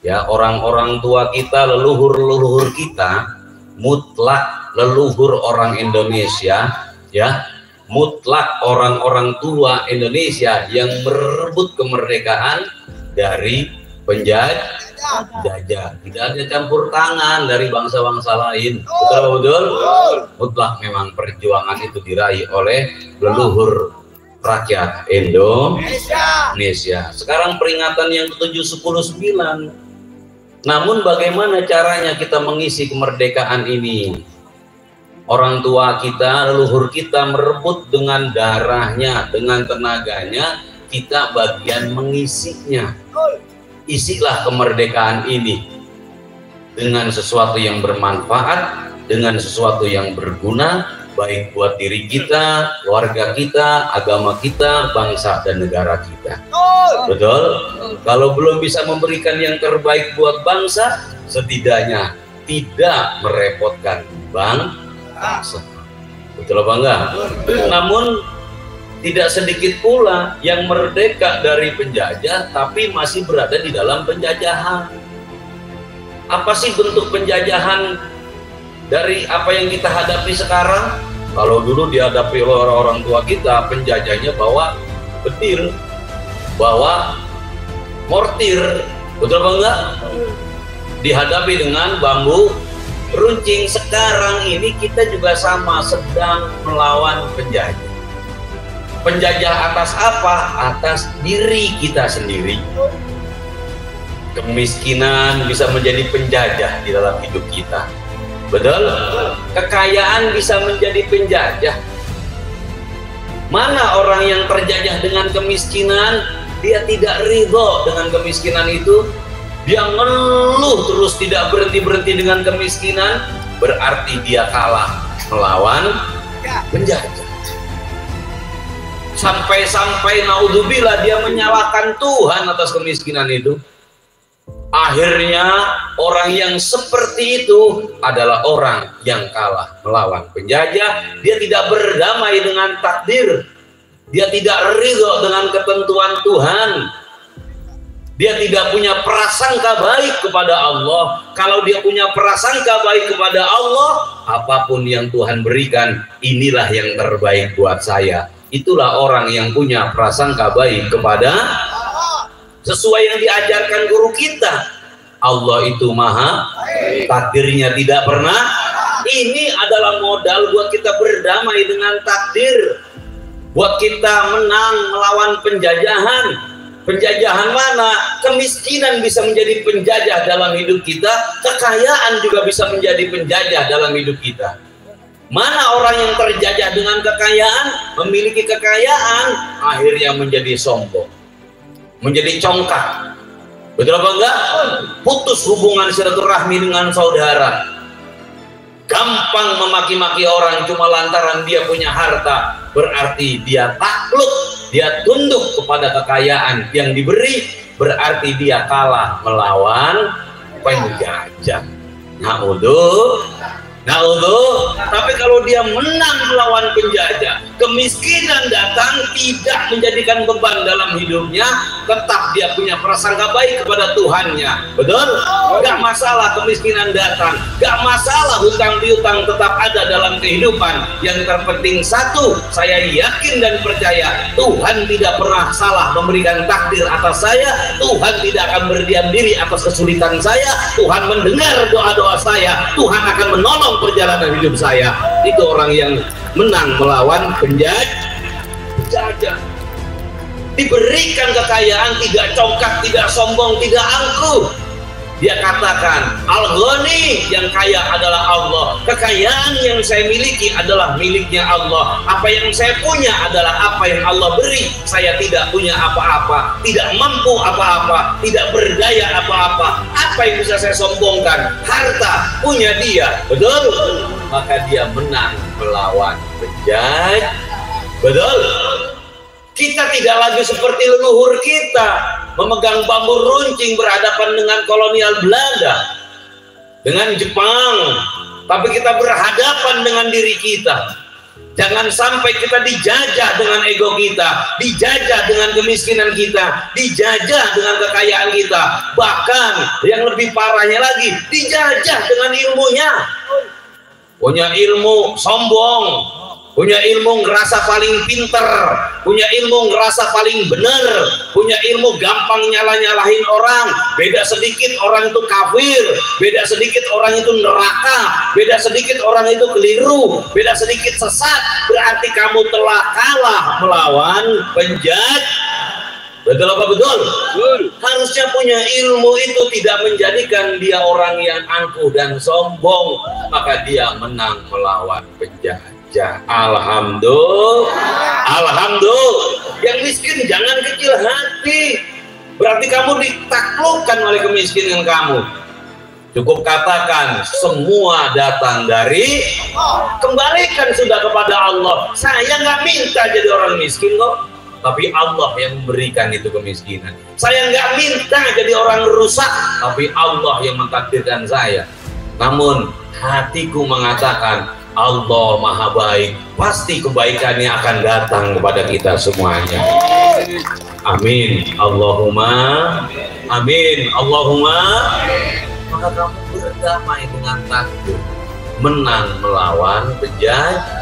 Ya, orang-orang tua kita, leluhur-leluhur kita, mutlak leluhur orang Indonesia, ya, mutlak orang-orang tua Indonesia yang merebut kemerdekaan dari penjajah. Tidak ada campur tangan dari bangsa-bangsa lain. Betul? Mutlak memang perjuangan itu diraih oleh leluhur rakyat Indonesia. Sekarang peringatan yang ke-7, 10, 9. Namun bagaimana caranya kita mengisi kemerdekaan ini? Orang tua kita, leluhur kita merebut dengan darahnya, dengan tenaganya, kita bagian mengisinya. Isilah kemerdekaan ini dengan sesuatu yang bermanfaat, dengan sesuatu yang berguna, baik buat diri kita, keluarga kita, agama kita, bangsa dan negara kita. Betul? Kalau belum bisa memberikan yang terbaik buat bangsa, setidaknya tidak merepotkan bangsa. Betul apa enggak? Namun tidak sedikit pula yang merdeka dari penjajah tapi masih berada di dalam penjajahan. Apa sih bentuk penjajahan dari apa yang kita hadapi sekarang? Kalau dulu dihadapi oleh orang-orang tua kita, penjajahnya bawa petir, bawa mortir, betul apa enggak? Dihadapi dengan bambu runcing. Sekarang ini kita juga sama, sedang melawan penjajah. Penjajah atas apa? Atas diri kita sendiri. Kemiskinan bisa menjadi penjajah di dalam hidup kita. Betul? Kekayaan bisa menjadi penjajah. Mana orang yang terjajah dengan kemiskinan, dia tidak ridho dengan kemiskinan itu, dia ngeluh terus tidak berhenti-berhenti dengan kemiskinan, berarti dia kalah melawan penjajah. Sampai-sampai naudzubillah dia menyalahkan Tuhan atas kemiskinan itu. Akhirnya orang yang seperti itu adalah orang yang kalah melawan penjajah. Dia tidak berdamai dengan takdir, dia tidak ridho dengan ketentuan Tuhan, dia tidak punya prasangka baik kepada Allah. Kalau dia punya prasangka baik kepada Allah, apapun yang Tuhan berikan, inilah yang terbaik buat saya. Itulah orang yang punya prasangka baik kepada sesuai yang diajarkan guru kita. Allah itu maha, takdirnya tidak pernah. Ini adalah modal buat kita berdamai dengan takdir, buat kita menang melawan penjajahan. Penjajahan mana? Kemiskinan bisa menjadi penjajah dalam hidup kita, kekayaan juga bisa menjadi penjajah dalam hidup kita. Mana orang yang terjajah dengan kekayaan, memiliki kekayaan, akhirnya menjadi sombong, menjadi congkak. Betul apa enggak? Putus hubungan silaturahmi dengan saudara, gampang memaki-maki orang cuma lantaran dia punya harta, berarti dia takluk, dia tunduk kepada kekayaan yang diberi, berarti dia kalah melawan penjajah. Tapi kalau dia menang melawan penjajah, kemiskinan datang tidak menjadikan beban dalam hidupnya, tetap dia punya prasangka baik kepada Tuhannya. Betul? Gak masalah kemiskinan datang, gak masalah hutang piutang tetap ada dalam kehidupan. Yang terpenting satu, saya yakin dan percaya Tuhan tidak pernah salah memberikan takdir atas saya. Tuhan tidak akan berdiam diri atas kesulitan saya. Tuhan mendengar doa-doa saya. Tuhan akan menolong perjalanan hidup saya. Itu orang yang menang melawan penjajah. Diberikan kekayaan, tidak congkak, tidak sombong, tidak angkuh. Dia katakan, Al-Ghani, yang kaya adalah Allah. Kekayaan yang saya miliki adalah miliknya Allah. Apa yang saya punya adalah apa yang Allah beri. Saya tidak punya apa-apa, tidak mampu apa-apa, tidak berdaya apa-apa. Apa yang bisa saya sombongkan? Harta punya dia, betul? Maka dia menang melawan penjajah. Betul? Kita tidak lagi seperti leluhur kita, memegang bambu runcing berhadapan dengan kolonial Belanda, dengan Jepang, tapi kita berhadapan dengan diri kita. Jangan sampai kita dijajah dengan ego kita, dijajah dengan kemiskinan kita, dijajah dengan kekayaan kita, bahkan yang lebih parahnya lagi, dijajah dengan ilmunya. Punya ilmu sombong, punya ilmu ngerasa paling pinter, punya ilmu ngerasa paling bener, punya ilmu gampang nyalah-nyalahin orang. Beda sedikit orang itu kafir, beda sedikit orang itu neraka, beda sedikit orang itu keliru, beda sedikit sesat, berarti kamu telah kalah melawan penjahat. Betul apa betul? Betul. Harusnya punya ilmu itu tidak menjadikan dia orang yang angkuh dan sombong, maka dia menang melawan penjajah. Alhamdulillah. Alhamdulillah. Yang miskin jangan kecil hati. Berarti kamu ditaklukkan oleh kemiskinan kamu. Cukup katakan semua datang dari kembalikan sudah kepada Allah. Saya nggak minta jadi orang miskin kok, tapi Allah yang memberikan itu kemiskinan. Saya nggak minta jadi orang rusak, tapi Allah yang mentakdirkan saya. Namun hatiku mengatakan Allah maha baik, pasti kebaikannya akan datang kepada kita semuanya. Amin Allahumma amin Allahumma. Maka kamu berdamai dengan takdir, menang melawan penjahat.